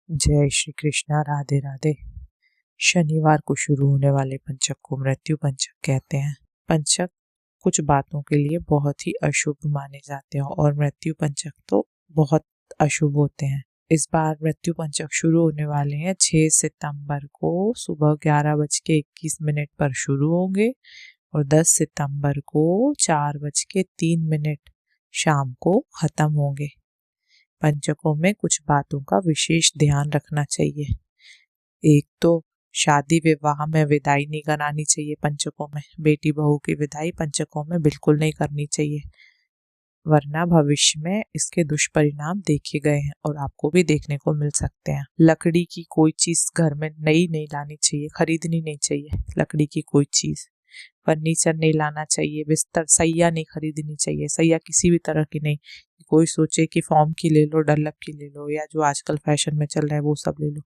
जय श्री कृष्णा। राधे राधे। शनिवार को शुरू होने वाले पंचक को मृत्यु पंचक कहते हैं। पंचक कुछ बातों के लिए बहुत ही अशुभ माने जाते हैं और मृत्यु पंचक तो बहुत अशुभ होते हैं। इस बार मृत्यु पंचक शुरू होने वाले हैं 6 सितंबर को सुबह 11:21 पर शुरू होंगे और 10 सितंबर को 4:03 शाम को खत्म होंगे। पंचकों में कुछ बातों का विशेष ध्यान रखना चाहिए। एक तो शादी विवाह में विदाई नहीं करानी चाहिए। पंचकों में बेटी बहू की विदाई पंचकों में बिल्कुल नहीं करनी चाहिए, वरना भविष्य में इसके दुष्परिणाम देखे गए हैं और आपको भी देखने को मिल सकते हैं। लकड़ी की कोई चीज घर में नई नहीं लानी चाहिए, खरीदनी नहीं चाहिए। लकड़ी की कोई चीज, फर्नीचर नहीं लाना चाहिए, बिस्तर सैया नहीं खरीदनी चाहिए। सैया किसी भी तरह की नहीं, कोई सोचे कि फॉर्म की ले लो, डल्लप की ले लो, या जो आजकल फैशन में चल रहा है वो सब ले लो।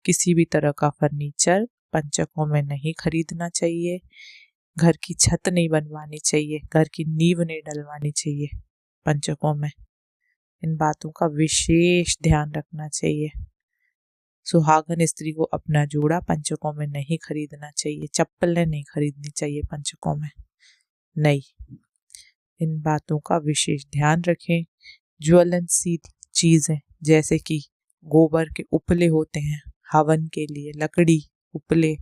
किसी भी तरह का फर्नीचर पंचकों में नहीं खरीदना चाहिए। घर की छत नहीं बनवानी चाहिए, घर की नींव नहीं डलवानी चाहिए पंचकों में। इन बातों का विशेष ध्यान रखना चाहिए। सुहागन स्त्री को अपना जोड़ा पंचकों में नहीं खरीदना चाहिए। चप्पलें नहीं खरीदनी चाहिए पंचकों में, नहीं। इन बातों का विशेष ध्यान रखें। ज्वलनशील चीजें जैसे कि गोबर के उपले होते हैं हवन के लिए, लकड़ी उपले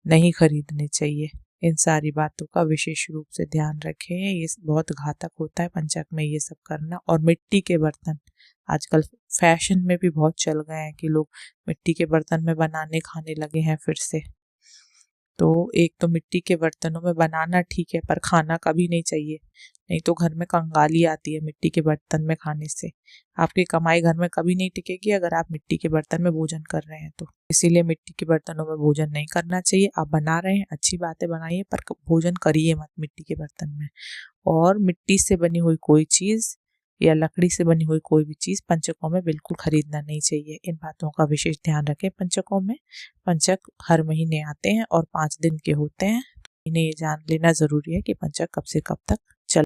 नहीं खरीदने चाहिए। इन सारी बातों का विशेष रूप से ध्यान रखें, ये बहुत घातक होता है पंचक में ये सब करना। और मिट्टी के बर्तन आजकल फैशन में भी बहुत चल गए हैं कि लोग मिट्टी के बर्तन में बनाने खाने लगे हैं फिर से। तो एक तो मिट्टी के बर्तनों में बनाना ठीक है, पर खाना कभी नहीं चाहिए, नहीं तो घर में कंगाली आती है मिट्टी के बर्तन में खाने से। आपकी कमाई घर में कभी नहीं टिकेगी अगर आप मिट्टी के बर्तन में भोजन कर रहे हैं तो। इसीलिए मिट्टी के बर्तनों में भोजन नहीं करना चाहिए। आप बना रहे हैं अच्छी बात है, बनाइए, पर भोजन करिए मत मिट्टी के बर्तन में। और मिट्टी से बनी हुई कोई चीज या लकड़ी से बनी हुई कोई भी चीज पंचकों में बिल्कुल खरीदना नहीं चाहिए। इन बातों का विशेष ध्यान रखें। पंचकों में पंचक हर महीने आते हैं और 5 दिन के होते हैं। इन्हें ये जान लेना जरूरी है कि पंचक कब से कब तक